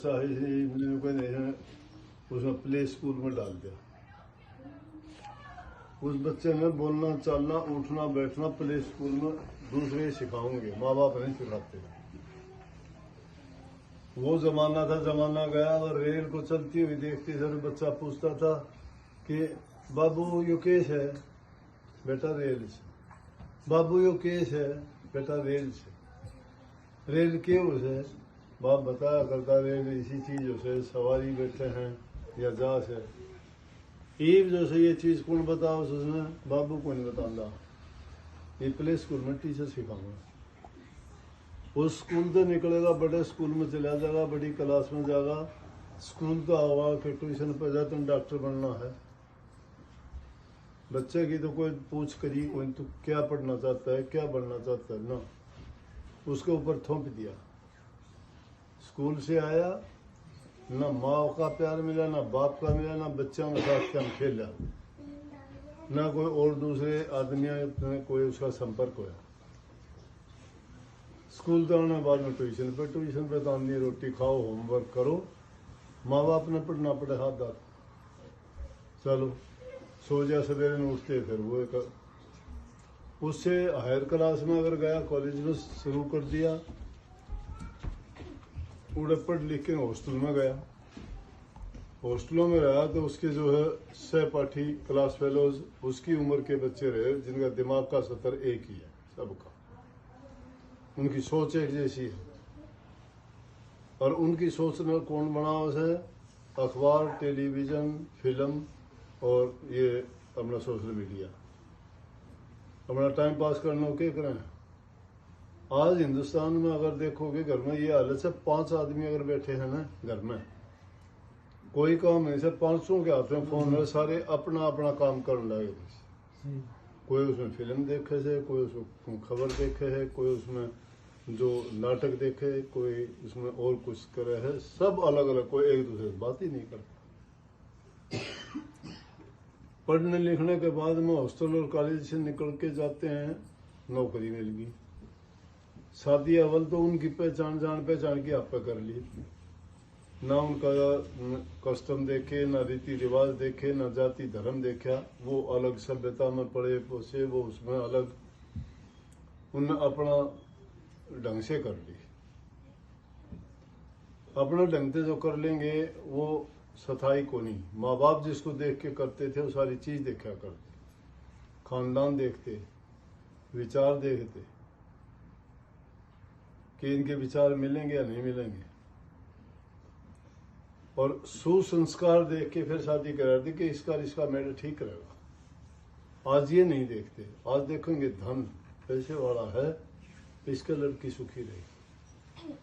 बच्चा है मैंने कोई उसमें प्ले स्कूल में डाल दिया। उस बच्चे में बोलना चलना उठना बैठना प्ले स्कूल में दूसरे सिखाओगे, माँ बाप नहीं सिखाते। वो जमाना था, जमाना गया। और रेल को चलती हुई देखते जब बच्चा पूछता था कि बाबू यो केस है, बेटा रेल से। बाबू यो केस है, बेटा रेल से। रेल क्यों से? बाप बताया करता रेल इसी चीज से सवारी बैठे हैं या जहाज है। ईब जो से ये चीज कौन बताओ उसने? बाबू को नहीं बताऊंगा, ये प्ले स्कूल में टीचर सिखाऊंगा। उस स्कूल से निकलेगा, बड़े स्कूल में चला जाएगा, बड़ी क्लास में जाएगा। स्कूल तो होगा कि ट्यूशन पर जा तुम डॉक्टर बनना है। बच्चे की तो कोई पूछ करी कोई तो क्या पढ़ना चाहता है, क्या बनना चाहता है ना, उसके ऊपर थोप दिया। स्कूल से आया, ना माँ का प्यार मिला, ना बाप का मिला, ना बच्चों के साथ क्या खेला, ना कोई और दूसरे आदमियों में कोई उसका संपर्क हुआ। स्कूल तो आने बाद में ट्यूशन पे तो आंधी रोटी खाओ, होमवर्क करो, माँ बाप ने पढ़ना पड़े हाथ दाद। चलो सो जा, सवेरे में उठते फिर वो एक उससे हायर क्लास में अगर गया, कॉलेज में शुरू कर दिया, उड़े पढ़ लिख के हॉस्टल में गया। हॉस्टलों में रहा तो उसके जो है सहपाठी क्लास फेलोज उसकी उम्र के बच्चे रहे, जिनका दिमाग का स्तर एक ही है सबका, उनकी सोच एक जैसी है। और उनकी सोच ने कौन बना उसे? अखबार, टेलीविजन, फिल्म और ये अपना सोशल मीडिया। अपना टाइम पास करने को क्या करें? आज हिंदुस्तान में अगर देखोगे घर में ये हालत से 5 आदमी अगर बैठे हैं ना घर में, कोई काम नहीं से 500 के हाथ में फोन है, सारे अपना अपना काम करने लगे। कोई उसमें फिल्म देखे से, कोई उसमें खबर देखे है, कोई उसमें जो नाटक देखे, कोई उसमें और कुछ करे है, सब अलग अलग, कोई एक दूसरे से बात ही नहीं करता। पढ़ने लिखने के बाद में हॉस्टल और कॉलेज से निकल के जाते हैं, नौकरी मिल गई। शादी अव्वल तो उनकी पहचान जान पहचान की आप पे कर ली, ना उनका कस्टम देखे, ना रीति रिवाज देखे, ना जाति धर्म देखा। वो अलग सभ्यता में पड़े पोसे, वो उसमें अलग, उनने अपना ढंग से कर ली। अपने ढंग से जो कर लेंगे वो सथाई को नहीं। माँ बाप जिसको देख के करते थे वो सारी चीज देखा करते, खानदान देखते, विचार देखते कि इनके विचार मिलेंगे या नहीं मिलेंगे, और सुसंस्कार देख के फिर शादी करा दी कि इसका मेरे ठीक रहेगा। आज ये नहीं देखते, आज देखेंगे धन पैसे वाला है, इसके लड़की सुखी रहेगी।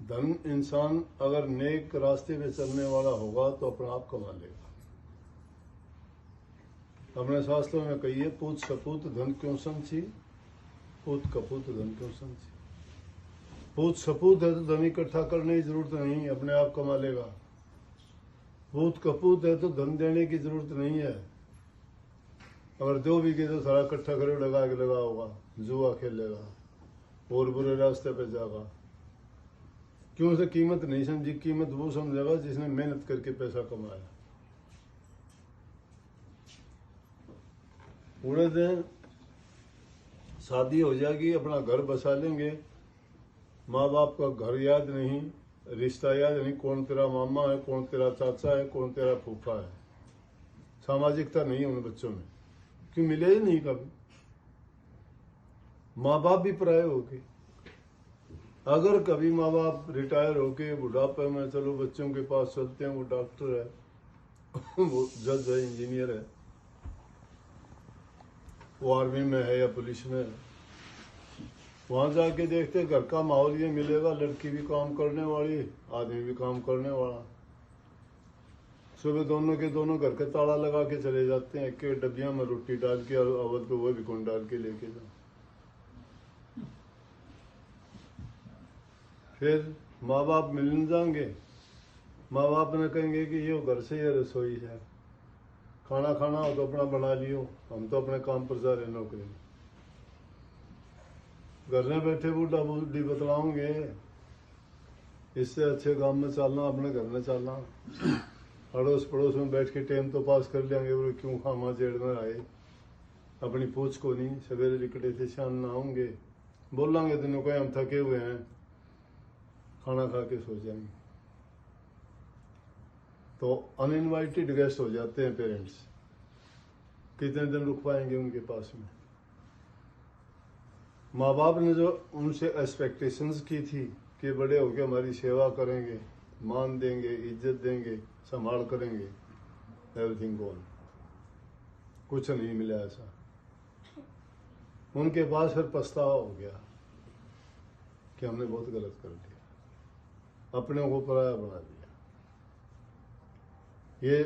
धन इंसान अगर नेक रास्ते में चलने वाला होगा तो अपने आप कमा लेगा। अपने शास्त्रों में कहिए, पूत सपूत धन क्यों संची, पूत कपूत धन क्यों संची। पूत सपूत है तो धन इकट्ठा करने की जरूरत नहीं, अपने आप कमा लेगा। पूत कपूत है तो धन देने की जरूरत नहीं है। अगर दो भी के तो सारा इकट्ठा करे लगा के लगा होगा, जुआ खेलेगा और बुरे रास्ते पे जाएगा। क्यों? उसे कीमत नहीं समझी। कीमत वो समझेगा जिसने मेहनत करके पैसा कमाया। पूरे दिन शादी हो जाएगी, अपना घर बसा लेंगे, माँ बाप का घर याद नहीं, रिश्ता याद नहीं, कौन तेरा मामा है, कौन तेरा चाचा है, कौन तेरा फूफा है। सामाजिकता नहीं है उन बच्चों में, क्यों मिले ही नहीं कभी। माँ बाप भी पराये हो गए। अगर कभी माँ बाप रिटायर होके बुढ़ापे में चलो बच्चों के पास चलते हैं, वो डॉक्टर है, वो जज है, इंजीनियर है, वो आर्मी में है या पुलिस में है, वहां जाके देखते घर का माहौल ये मिलेगा, लड़की भी काम करने वाली, आदमी भी काम करने वाला। सुबह दोनों के दोनों घर के ताला लगा के चले जाते हैं, एक डबिया में रोटी डाल के, और अवध को वो भी कौन डाल के लेके जाओ। फिर माँ बाप मिलने जाएंगे, माँ बाप ने कहेंगे कि ये घर से ये रसोई है, खाना खाना हो तो अपना बना लियो, हम तो अपने काम पर जा रहे नौकरी में। घर में बैठे बूढ़ा बूढ़ी बतलाओगे, इससे अच्छे गांव में चलना, अपने घर में चलना, अड़ोस पड़ोस में बैठ के टाइम तो पास कर लेंगे। वो क्यों खामा जेड़ में आए, अपनी पूछ को नहीं, सवेरे लिकटे थे शाम ना होंगे, बोलेंगे तो कोई हम थके हुए हैं, खाना खा के सो जाएंगे। तो अनइनवाइटेड गेस्ट हो जाते हैं पेरेंट्स। कितने दिन रुक पाएंगे उनके पास में? माँ बाप ने जो उनसे एक्सपेक्टेशंस की थी कि बड़े होकर हमारी सेवा करेंगे, मान देंगे, इज्जत देंगे, संभाल करेंगे, एवरीथिंग गॉन, कुछ नहीं मिला ऐसा। उनके पास फिर पछतावा हो गया कि हमने बहुत गलत कर दिया, अपने को पराया बना दिया। ये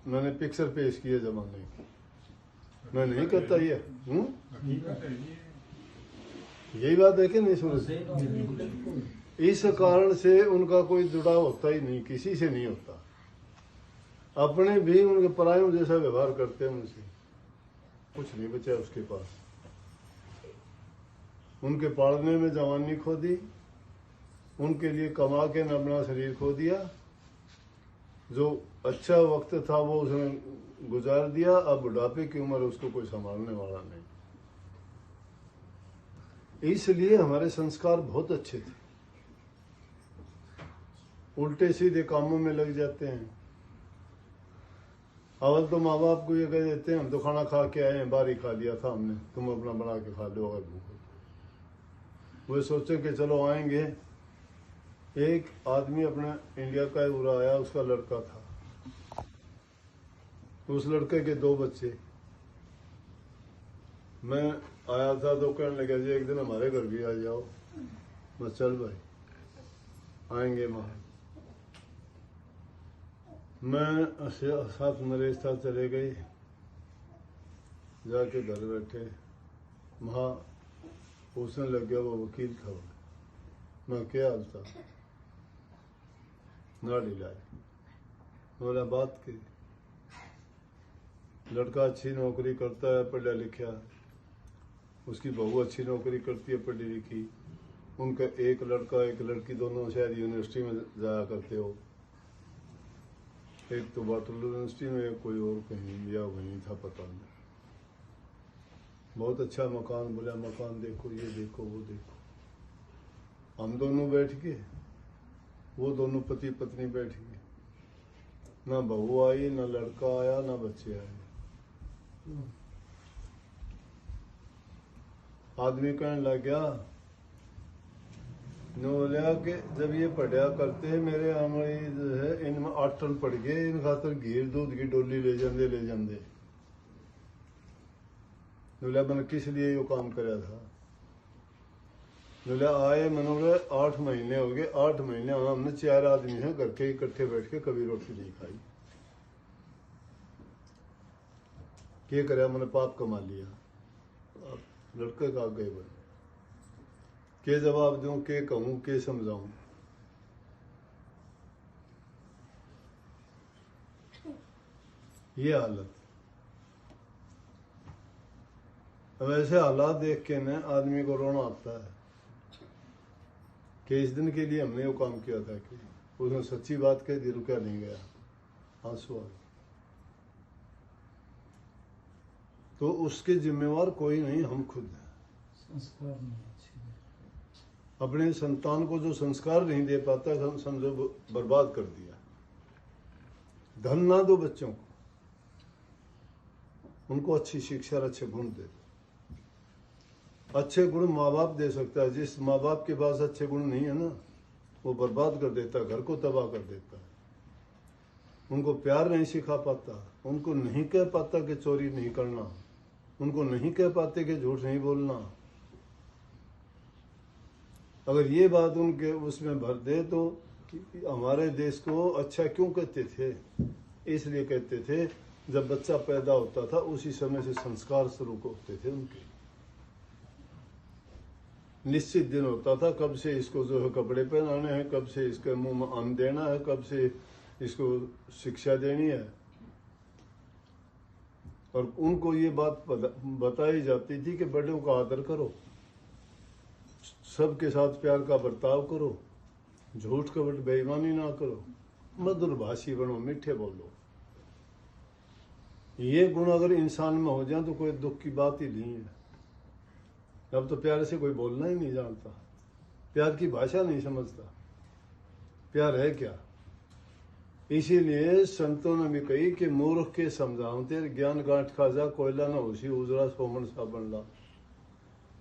मैंने पिक्चर पेश की है जमाने की, मैं नहीं कहता ये। यही बात है कि नहीं सूरज? इस कारण से उनका कोई जुड़ाव होता ही नहीं, किसी से नहीं होता। अपने भी उनके परायों जैसा व्यवहार करते हैं उनसे, कुछ नहीं बचा उसके पास। उनके पालने में जवानी खो दी, उनके लिए कमा के न अपना शरीर खो दिया। जो अच्छा वक्त था वो उसने गुजार दिया। अब बुढ़ापे की उम्र उसको कोई संभालने वाला नहीं। इसलिए हमारे संस्कार बहुत अच्छे थे, उल्टे सीधे कामों में लग जाते हैं। अवल तो माँ बाप को ये कह देते हैं हम तो खाना खा के आए हैं, बाहर ही खा लिया था हमने, तुम अपना बना के खा लो अगर भूख हो। वो सोचे कि चलो आएंगे। एक आदमी अपना इंडिया का उरा आया, उसका लड़का था, उस लड़के के 2 बच्चे। मैं आया था तो कहने लगा जी एक दिन हमारे घर भी आ जाओ। मैं चल भाई आएंगे वहां। मैं साथ नरेश था, चले गए, जाके घर बैठे। वहां पूछने लग गया, वो वकील था। मैं क्या हाल था? नाड़ी लाए, बोला बात की। लड़का अच्छी नौकरी करता है, पढ़ा लिखा, उसकी बहू अच्छी नौकरी करती है, पढ़ी लिखी। उनका एक लड़का एक लड़की दोनों शायद यूनिवर्सिटी में जाया करते हो। एक तो वाटरलू यूनिवर्सिटी में, एक कोई और कहीं या वहीं था, पता नहीं। बहुत अच्छा मकान, बोला मकान देखो, ये देखो, वो देखो। हम दोनों बैठ के, वो दोनों पति पत्नी बैठ गए। ना बहू आई, ना लड़का आया, ना बच्चे आए। आदमी कहने लग गया, बोलिया कि जब ये पढ़िया करते मेरे हमारी जो है इनमें 8 टन पड़ गए, इन खातर घी दूध की डोली ले जाते ले जाते। बोलिया मैंने किस लिए ये काम कराया था? बोलिया आए मनोरे 8 महीने हो गए, 8 महीने हमने 4 आदमी हैं घर के इकट्ठे बैठ के कभी रोटी नहीं खाई। क्या कराया? मैंने पाप कमा लिया। लड़के का गए बने, के जवाब दूं, के कहूं, के समझाऊं? ये हालत। अब ऐसे हालात देख के न आदमी को रोना आता है कि इस दिन के लिए हमने वो काम किया था कि उसने सच्ची बात कह दी, रुका नहीं गया, आंसू आ गए। तो उसके जिम्मेवार कोई नहीं, हम खुद हैं। संस्कार नहीं अच्छे। अपने संतान को जो संस्कार नहीं दे पाता, हम समझो बर्बाद कर दिया। धन ना दो बच्चों को, उनको अच्छी शिक्षा और अच्छे गुण दे। अच्छे गुण माँ बाप दे सकता है। जिस माँ बाप के पास अच्छे गुण नहीं है ना, वो बर्बाद कर देता है, घर को तबाह कर देता है। उनको प्यार नहीं सिखा पाता, उनको नहीं कह पाता कि चोरी नहीं करना, उनको नहीं कह पाते कि झूठ नहीं बोलना। अगर ये बात उनके उसमें भर दे तो कि हमारे देश को अच्छा क्यों कहते थे? इसलिए कहते थे जब बच्चा पैदा होता था उसी समय से संस्कार शुरू होते थे उनके। निश्चित दिन होता था कब से इसको जो है कपड़े पहनाने हैं, कब से इसके मुंह में अन्न देना है, कब से इसको शिक्षा देनी है। और उनको ये बात बताई जाती थी कि बड़ों का आदर करो, सबके साथ प्यार का बर्ताव करो, झूठ कपट बेईमानी ना करो, मधुर भाषी बनो, मीठे बोलो। ये गुण अगर इंसान में हो जाए तो कोई दुख की बात ही नहीं है। अब तो प्यार से कोई बोलना ही नहीं जानता, प्यार की भाषा नहीं समझता, प्यार है क्या। इसीलिए संतों ने भी कही कि मूर्ख के समझाओते ज्ञान गांठ खाजा, कोयला ना होशी उजड़ा सोमन साबन ला।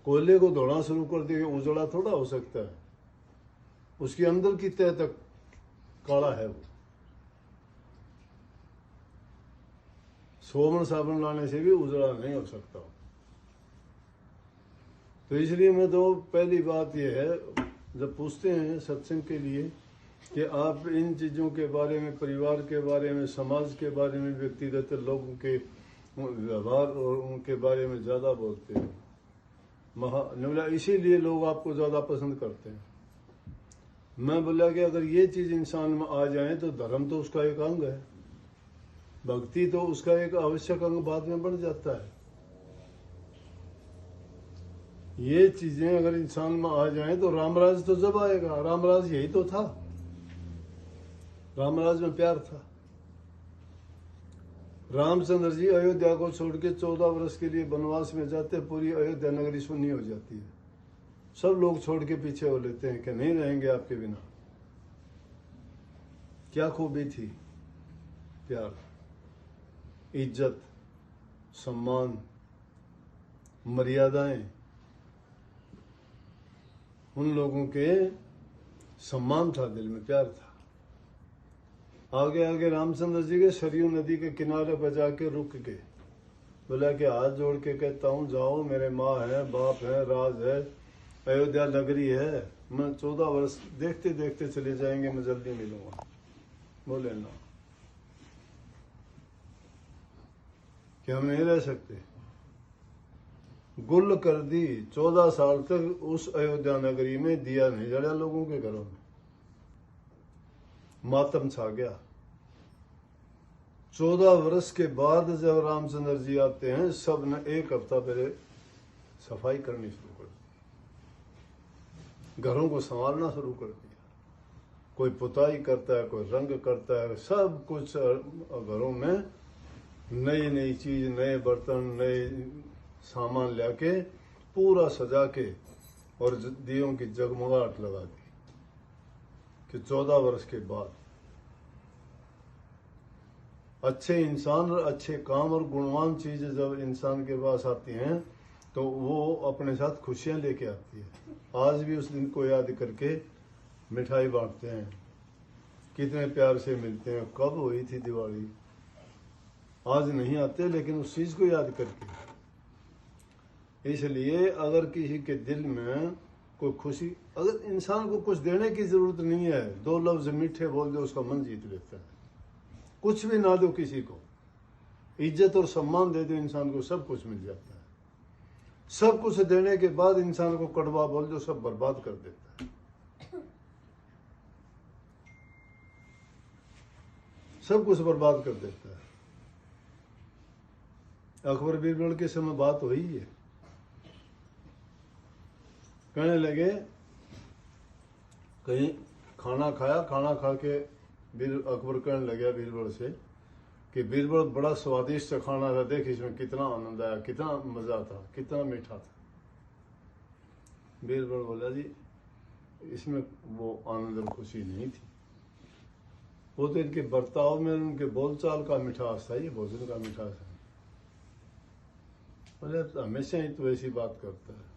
कोयले को धोना शुरू कर दिया, उजड़ा थोड़ा हो सकता है, उसके अंदर की तह तक काला है वो। सोमन साबन लाने से भी उजड़ा नहीं हो सकता। तो इसलिए मैं तो पहली बात यह है, जब पूछते हैं सत्संग के लिए कि आप इन चीज़ों के बारे में, परिवार के बारे में, समाज के बारे में, व्यक्तिगत लोगों के व्यवहार और उनके बारे में ज़्यादा बोलते हैं, बोला इसीलिए लोग आपको ज़्यादा पसंद करते हैं। मैं बोला कि अगर ये चीज़ इंसान में आ जाए तो धर्म तो उसका एक अंग है, भक्ति तो उसका एक आवश्यक अंग बाद में बन जाता है। ये चीजें अगर इंसान में आ जाएं तो रामराज तो जब आएगा, रामराज यही तो था, रामराज में प्यार था। रामचंद्र जी अयोध्या को छोड़ के 14 वर्ष के लिए वनवास में जाते, पूरी अयोध्या नगरी सुन्नी हो जाती है, सब लोग छोड़ के पीछे हो लेते हैं कि नहीं रहेंगे आपके बिना। क्या खूबी थी, प्यार, इज्जत, सम्मान, मर्यादाएं, उन लोगों के सम्मान था, दिल में प्यार था। आगे आगे रामचंद्र जी के सरयू नदी के किनारे पर जाके रुक के बोला कि हाथ जोड़ के कहता हूँ, जाओ, मेरे माँ है, बाप है, राज है, अयोध्या नगरी है, मैं 14 वर्ष देखते देखते चले जाएंगे, मैं जल्दी मिलूंगा। बोले ना, कि हम नहीं रह सकते। गुल कर दी, 14 साल तक उस अयोध्या नगरी में दिया नहीं जला लोगों के घरों में, मातम छा गया। 14 वर्ष के बाद जब रामचंद्र जी आते हैं, सब ने एक हफ्ता पहले सफाई करनी शुरू कर दी, घरों को संभालना शुरू कर दिया। कोई पुताई करता है, कोई रंग करता है, सब कुछ घरों में नई नई चीज, नए बर्तन, नए सामान लाके पूरा सजा के और दियों की जगमगाहट लगा दी कि 14 वर्ष के बाद अच्छे इंसान और अच्छे काम और गुणवान चीजें जब इंसान के पास आती हैं तो वो अपने साथ खुशियां लेके आती है। आज भी उस दिन को याद करके मिठाई बांटते हैं, कितने प्यार से मिलते हैं। कब हुई थी दिवाली, आज नहीं आते, लेकिन उस चीज को याद करके। इसलिए अगर किसी के दिल में कोई खुशी, अगर इंसान को कुछ देने की जरूरत नहीं है, 2 लफ्ज मीठे बोल दो, उसका मन जीत लेता है। कुछ भी ना दो किसी को, इज्जत और सम्मान दे दो, इंसान को सब कुछ मिल जाता है। सब कुछ देने के बाद इंसान को कड़वा बोल दो, सब बर्बाद कर देता है। सब कुछ बर्बाद कर देता है। अकबर बीरबल के समय बात हुई है, कहने लगे, कहीं खाना खाया, खाना खा के अकबर कहने लगा बीरबल से कि बीरबल बड़ा स्वादिष्ट खाना था, देख इसमें कितना आनंद आया, कितना मजा था, कितना मीठा था। बीरबल बोला, जी इसमें वो आनंद और खुशी नहीं थी, वो तो इनके बर्ताव में, उनके बोलचाल का मिठास था, ये भोजन का मिठास है। बोले हमेशा ही तो ऐसी बात करता है।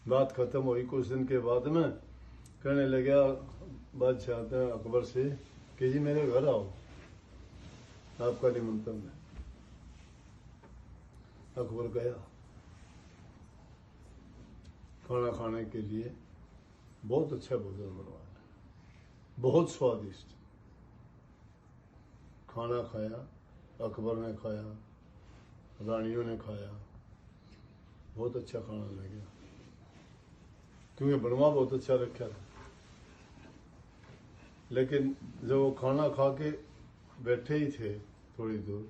बात खत्म हुई, कुछ दिन के बाद में कहने लगा बादशाह अकबर से कि जी मेरे घर आओ, आपका निमंत्रण है। अकबर गया खाना खाने के लिए, बहुत अच्छा भोजन बनवाया, बहुत स्वादिष्ट खाना खाया। अकबर ने खाया, रानियों ने खाया, बहुत अच्छा खाना लगा, क्योंकि बनवा बहुत अच्छा रखा था। लेकिन जब वो खाना खा के बैठे ही थे थोड़ी दूर,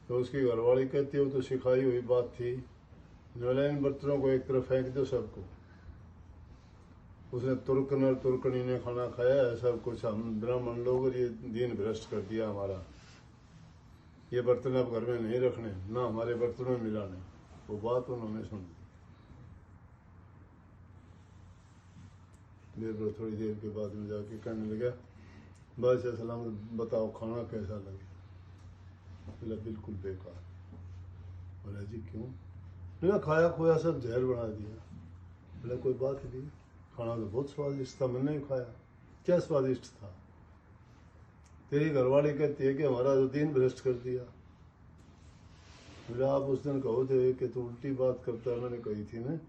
तो उसकी घरवाली कहती हो तो सिखाई हुई बात थी, इन बर्तनों को एक तरफ फेंक दो सबको। उसने तुर्कन और तुर्कनी ने खाना खाया है सब कुछ, हम ब्राह्मण लोग, और ये दीन भ्रष्ट कर दिया हमारा। ये बर्तन अब घर में नहीं रखने, ना हमारे बर्तन में मिलाने। वो बात उन्होंने सुन ली। थोड़ी देर के बाद में जाके कहने लगा, बादशाह सलामत बताओ खाना कैसा लगे? बोला बिल्कुल बेकार। बोला जी क्यों? बोला खाया खोया सब जहर बना दिया। बोला कोई बात नहीं, खाना तो बहुत स्वादिष्ट था, मैंने भी खाया। क्या स्वादिष्ट था? तेरी घरवाली कहती है कि हमारा तो दीन भ्रष्ट कर दिया। बोला आप उस दिन कहो थे कि तू उल्टी बात करता है, मैंने कही थी ना।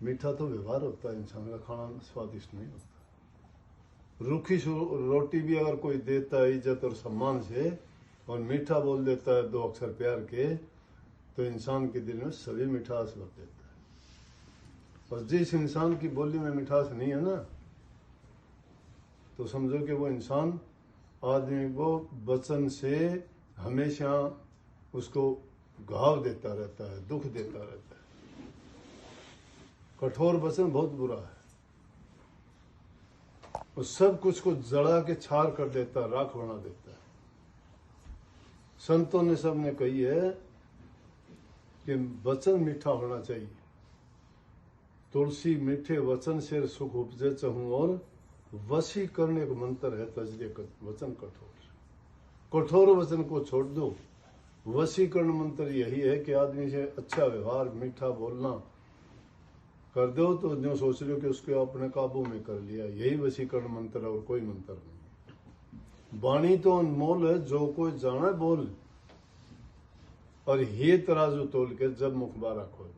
मीठा तो व्यवहार होता है इंसान का, खाना स्वादिष्ट नहीं होता। रूखी रोटी भी अगर कोई देता है इज्जत और सम्मान से, और मीठा बोल देता है दो अक्षर प्यार के, तो इंसान के दिल में सभी मिठास भर देता है। और जिस इंसान की बोली में मिठास नहीं है ना, तो समझो कि वो इंसान आदमी को वचन से हमेशा उसको घाव देता रहता है, दुख देता रहता है। कठोर वचन बहुत बुरा है, वो सब कुछ को जड़ा के छार कर देता है, राख बना देता है। संतों ने सबने कही है कि वचन मीठा होना चाहिए। तुलसी मीठे वचन से सुख उपजे चहूं, और वशीकरण एक मंत्र है, तजरे वचन कठोर वचन को छोड़ दो। वशीकरण मंत्र यही है कि आदमी से अच्छा व्यवहार, मीठा बोलना कर दो, तो जो सोच लो कि उसको अपने काबू में कर लिया। यही वशीकरण मंत्र है, और कोई मंत्र नहीं। वाणी तो अनमोल है, जो कोई जाने बोल, और ये तराजू तोल के जब मुखबारा खोल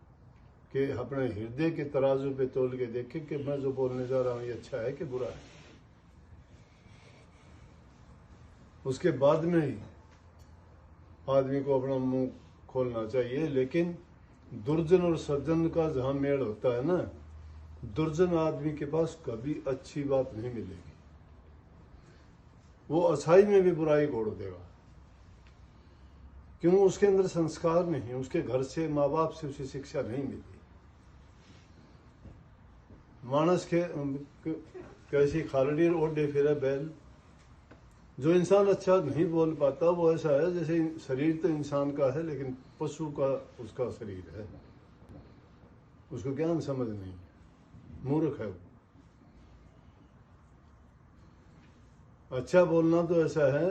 कि अपने हृदय के तराजू पे तोल के देखे कि मैं जो बोलने जा रहा हूं ये अच्छा है कि बुरा है। उसके बाद में ही आदमी को अपना मुंह खोलना चाहिए। लेकिन दुर्जन और सज्जन का जहां मेल होता है ना, दुर्जन आदमी के पास कभी अच्छी बात नहीं मिलेगी। वो अच्छाई में भी बुराई घोड़ देगा, क्यों? उसके अंदर संस्कार नहीं, उसके घर से माँ बाप से उसे शिक्षा नहीं मिली। मानस के कैसी खालड़ी ओढ़े फिरे बैल। जो इंसान अच्छा नहीं बोल पाता वो ऐसा है जैसे शरीर तो इंसान का है लेकिन पशु का उसका शरीर है, उसको ज्ञान समझ नहीं, मूर्ख है वो। अच्छा बोलना तो ऐसा है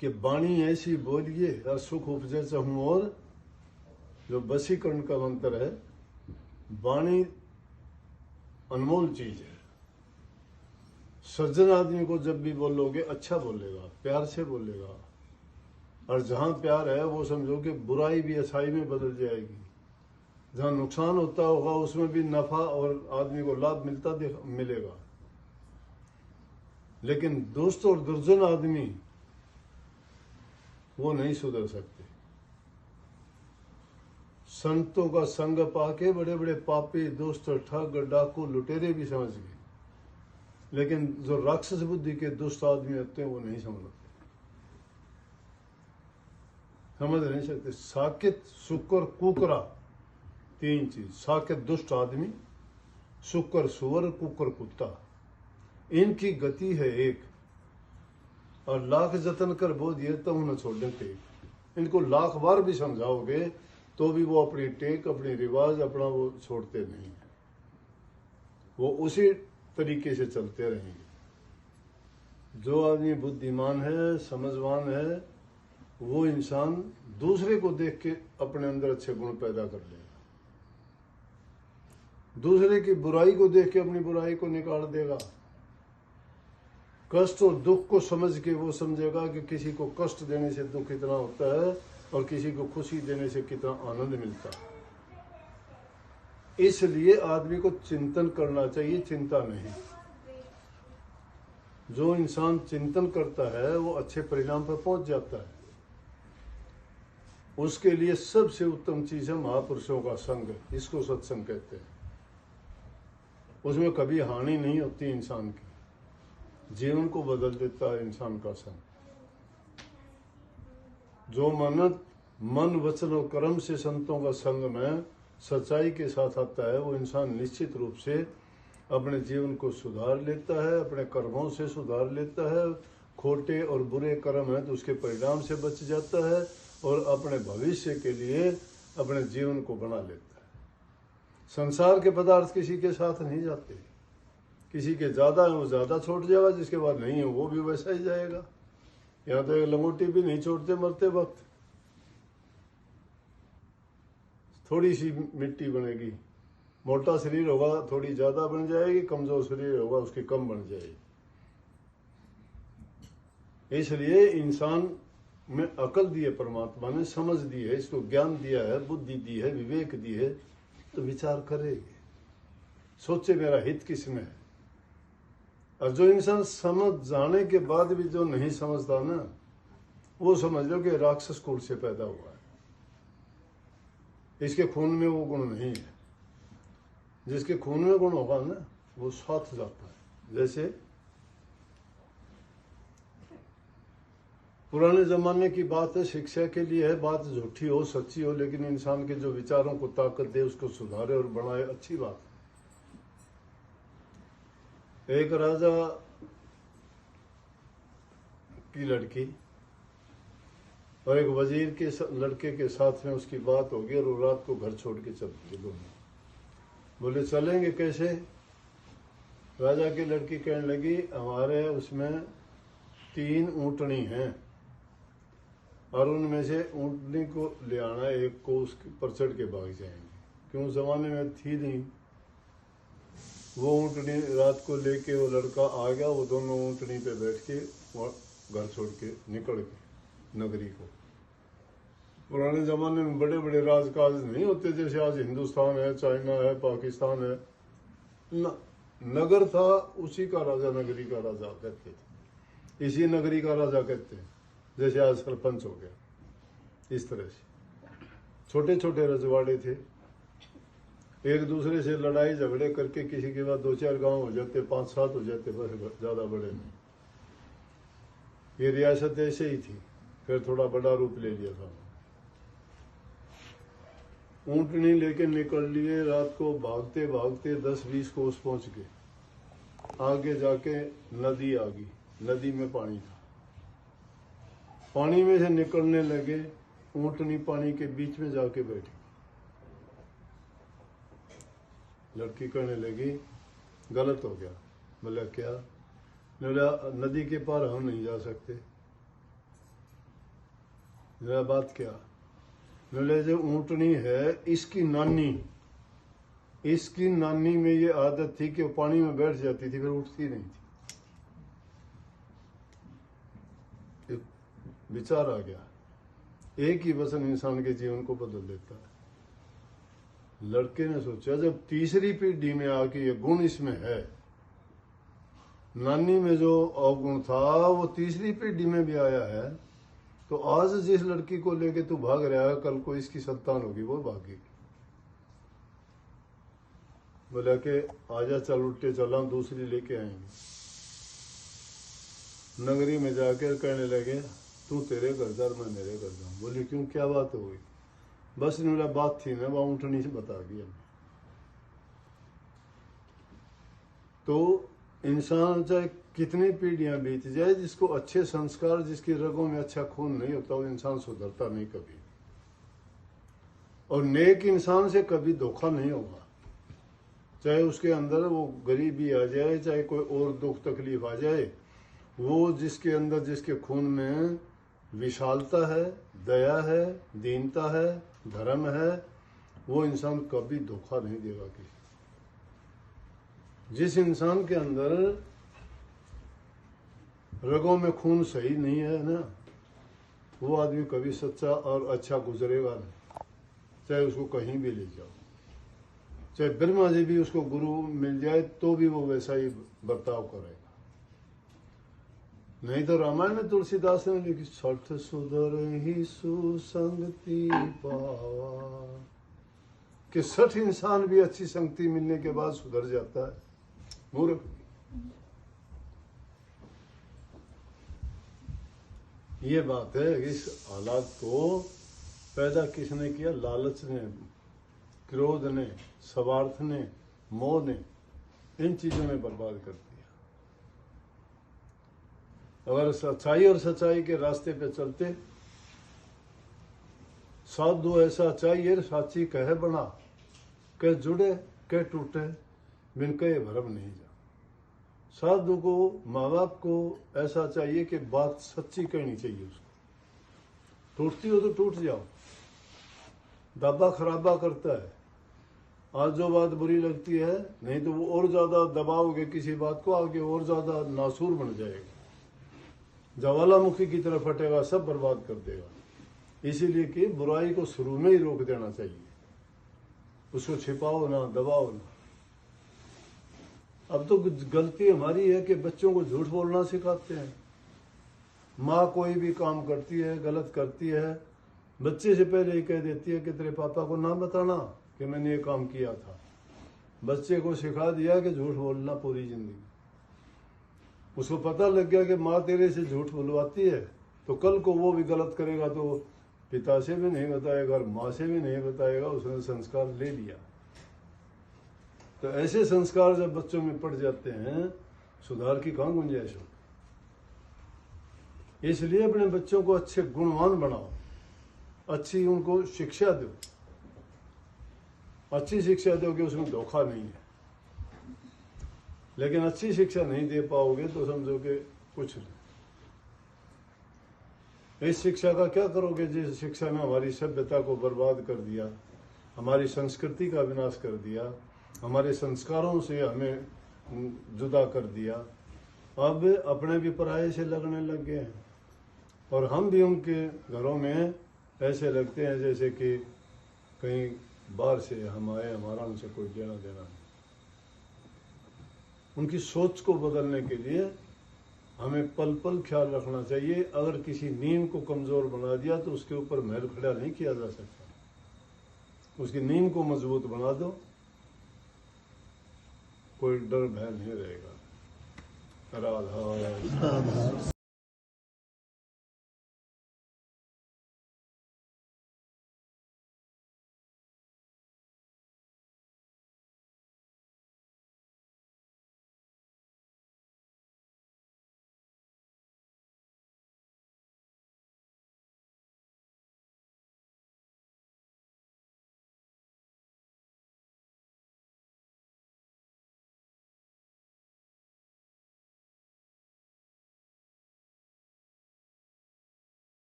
कि वाणी ऐसी बोलिए और सुख उपजे चहूं, और जो वशीकरण का मंत्र है, वाणी अनमोल चीज है। सज्जन आदमी को जब भी बोलोगे अच्छा बोलेगा, प्यार से बोलेगा, और जहां प्यार है वो समझो कि बुराई भी अच्छाई में बदल जाएगी। जहां नुकसान होता होगा उसमें भी नफा और आदमी को लाभ मिलेगा। लेकिन दुष्ट और दुर्जन आदमी वो नहीं सुधर सकते। संतों का संग पाके बड़े बड़े पापी, दुष्ट, ठग, डाकू, लुटेरे भी समझ गए, लेकिन जो राक्षस बुद्धि के दुष्ट आदमी होते हैं वो नहीं समझ नहीं सकते। साकेत, शुक्र, कुकरा, तीन चीज। साकेत दुष्ट आदमी, शुक्र सुअर, कुकर कुत्ता, इनकी गति है एक, और लाख जतन कर बोध दिए तो न छोड़ने टेक। इनको लाख बार भी समझाओगे तो भी वो अपनी टेक, अपनी रिवाज, अपना वो छोड़ते नहीं है, वो उसी तरीके से चलते रहेंगे। जो आदमी बुद्धिमान है, समझवान है, वो इंसान दूसरे को देख के अपने अंदर अच्छे गुण पैदा कर लेगा, दूसरे की बुराई को देख के अपनी बुराई को निकाल देगा। कष्ट और दुख को समझ के वो समझेगा कि किसी को कष्ट देने से दुख कितना होता है और किसी को खुशी देने से कितना आनंद मिलता है। इसलिए आदमी को चिंतन करना चाहिए, चिंता नहीं। जो इंसान चिंतन करता है वो अच्छे परिणाम पर पहुंच जाता है। उसके लिए सबसे उत्तम चीज है महापुरुषों का संग, इसको सत्संग कहते हैं। उसमें कभी हानि नहीं होती इंसान की, जीवन को बदल देता है इंसान का संग। जो मन वचन और कर्म से संतों का संग में सच्चाई के साथ आता है वो इंसान निश्चित रूप से अपने जीवन को सुधार लेता है, अपने कर्मों से सुधार लेता है। खोटे और बुरे कर्म हैं तो उसके परिणाम से बच जाता है और अपने भविष्य के लिए अपने जीवन को बना लेता है। संसार के पदार्थ किसी के साथ नहीं जाते, किसी के ज़्यादा है वो ज़्यादा छोड़ जाएगा, जिसके बाद नहीं है वो भी वैसा ही जाएगा। यहाँ तो एक लंगोटी भी नहीं छोड़ते मरते वक्त। थोड़ी सी मिट्टी बनेगी, मोटा शरीर होगा थोड़ी ज़्यादा बन जाएगी, कमज़ोर शरीर होगा उसकी कम बन जाएगी। इसलिए इंसान में अकल दी है परमात्मा ने, समझ दी है, इसको ज्ञान दिया है, बुद्धि दी है, विवेक दी है, तो विचार करेगी, सोचे मेरा हित किसमें है। और जो इंसान समझ जाने के बाद भी जो नहीं समझता ना, वो समझ लो कि राक्षस कुल से पैदा हुआ है, इसके खून में वो गुण नहीं है। जिसके खून में गुण होगा ना वो साथ जाता है। जैसे पुराने जमाने की बात है, शिक्षा के लिए है, बात झूठी हो सच्ची हो, लेकिन इंसान के जो विचारों को ताकत दे, उसको सुधारे और बढ़ाए, अच्छी बात है। एक राजा की लड़की और एक वजीर के लड़के के साथ में उसकी बात होगी और वो रात को घर छोड़ के चल दिए दोनों। बोले चलेंगे कैसे? राजा की लड़की कहने लगी हमारे उसमें 3 ऊँटनी हैं और उनमें से ऊँटनी को ले आना, एक को उसके पर चढ़ के भाग जाएंगे। क्यों, जमाने में थी नहीं। वो ऊँटनी रात को लेके वो लड़का आ गया, वो दोनों ऊँटनी पे बैठ के घर छोड़ के निकल गए नगरी को। पुराने ज़माने में बड़े बड़े राजकाज नहीं होते जैसे आज हिंदुस्तान है, चाइना है, पाकिस्तान है। नगर था, उसी का राजा नगरी का राजा कहते थे, इसी नगरी का राजा कहते हैं। जैसे आज सरपंच हो गया, इस तरह से छोटे छोटे रजवाड़े थे, एक दूसरे से लड़ाई झगड़े करके किसी के बाद 2-4 गांव हो जाते, 5-7 हो जाते, बस ज़्यादा बड़े नहीं। ये रियासत ऐसे ही थी, फिर थोड़ा बड़ा रूप ले लिया था। ऊँटनी लेके निकल लिए, रात को भागते भागते 10-20 कोस पहुंच गए। आगे जाके नदी आ गई, नदी में पानी था, पानी में से निकलने लगे, ऊँटनी पानी के बीच में जाके बैठी। लड़की कहने लगी गलत हो गया। बोला क्या? बोला नदी के पार हम नहीं जा सकते। मेरा बात क्या? बोले जो ऊँटनी है इसकी नानी में ये आदत थी कि वो पानी में बैठ जाती थी, फिर उठती नहीं थी। एक विचार आ गया, एक ही वचन इंसान के जीवन को बदल देता है। लड़के ने सोचा जब तीसरी पीढ़ी में आके ये गुण इसमें है, नानी में जो अवगुण था वो तीसरी पीढ़ी में भी आया है, तो आज जिस लड़की को लेके तू भाग रहा है, कल को इसकी संतान होगी वो भागेगी। बोला कि आजा चल, उल्टे चला, दूसरी लेके आएंगे। नगरी में जाकर कहने लगे तू तेरे घर जा, मैं मेरे घर जाऊँ। बोली क्यों, क्या बात हो गई? बस बोला बात थी ना, वह ऊँटनी से बता दिया। तो इंसान चाहे कितनी पीढ़ियां बीत जाए, जिसको अच्छे संस्कार, जिसकी रगों में अच्छा खून नहीं होता, वो इंसान सुधरता नहीं कभी। और नेक इंसान से कभी धोखा नहीं होगा, चाहे उसके अंदर वो गरीबी आ जाए, चाहे कोई और दुख तकलीफ आ जाए, वो जिसके अंदर, जिसके खून में विशालता है, दया है, दीनता है, धर्म है, वो इंसान कभी धोखा नहीं देगा किसी। जिस इंसान के अंदर रगों में खून सही नहीं है ना, वो आदमी कभी सच्चा और अच्छा गुजरेगा नहीं। चाहे उसको कहीं भी ले जाओ, चाहे ब्रह्मा जी भी उसको गुरु मिल जाए तो भी वो वैसा ही बर्ताव करेगा। नहीं तो रामायण में तुलसीदास ने लिखी, सठ सुधर ही सुसंगति पावा, कि 60 इंसान भी अच्छी संगति मिलने के बाद सुधर जाता है। मूर्ख ये बात है। इस हालात को पैदा किसने किया? लालच ने। क्रोध ने, स्वार्थ ने, मोह ने, इन चीजों ने बर्बाद कर दिया। अगर सच्चाई और सच्चाई के रास्ते पे चलते, साधु ऐसा चाहिए साची कहे बना, कह जुड़े कह टूटे, बिन कहे भरम नहीं जा। साधु को, माँ बाप को ऐसा चाहिए कि बात सच्ची कहनी चाहिए उसको। टूटती हो तो टूट जाओ, दबा खराबा करता है। आज जो बात बुरी लगती है, नहीं तो वो और ज्यादा दबाओगे किसी बात को, आगे और ज्यादा नासूर बन जाएगा, ज्वालामुखी की तरफ फटेगा, सब बर्बाद कर देगा। इसीलिए कि बुराई को शुरू में ही रोक देना चाहिए, उसको छिपाओ ना, दबाओ ना। अब तो गलती हमारी है कि बच्चों को झूठ बोलना सिखाते हैं। माँ कोई भी काम करती है, गलत करती है, बच्चे से पहले ही कह देती है कि तेरे पापा को ना बताना कि मैंने ये काम किया था। बच्चे को सिखा दिया कि झूठ बोलना पूरी जिंदगी। उसको पता लग गया कि माँ तेरे से झूठ बुलवाती है, तो कल को वो भी गलत करेगा तो पिता से भी नहीं बताएगा और माँ से भी नहीं बताएगा, उसने संस्कार ले लिया। तो ऐसे संस्कार जब बच्चों में पड़ जाते हैं, सुधार की कहाँ गुंजाइश हो। इसलिए अपने बच्चों को अच्छे गुणवान बनाओ, अच्छी उनको शिक्षा दो, अच्छी शिक्षा दो कि उसमें धोखा नहीं है। लेकिन अच्छी शिक्षा नहीं दे पाओगे तो समझो कि कुछ नहीं। इस शिक्षा का क्या करोगे जिस शिक्षा ने हमारी सभ्यता को बर्बाद कर दिया, हमारी संस्कृति का विनाश कर दिया, हमारे संस्कारों से हमें जुदा कर दिया। अब अपने भी पराये से लगने लग गए हैं और हम भी उनके घरों में ऐसे लगते हैं जैसे कि कहीं बाहर से हम आए, हमारा उनसे कोई लेना देना नहीं। उनकी सोच को बदलने के लिए हमें पल पल ख्याल रखना चाहिए। अगर किसी नींव को कमजोर बना दिया तो उसके ऊपर महल खड़ा नहीं किया जा सकता। उसकी नींव को मजबूत बना दो, कोई डर भय नहीं रहेगा। राधा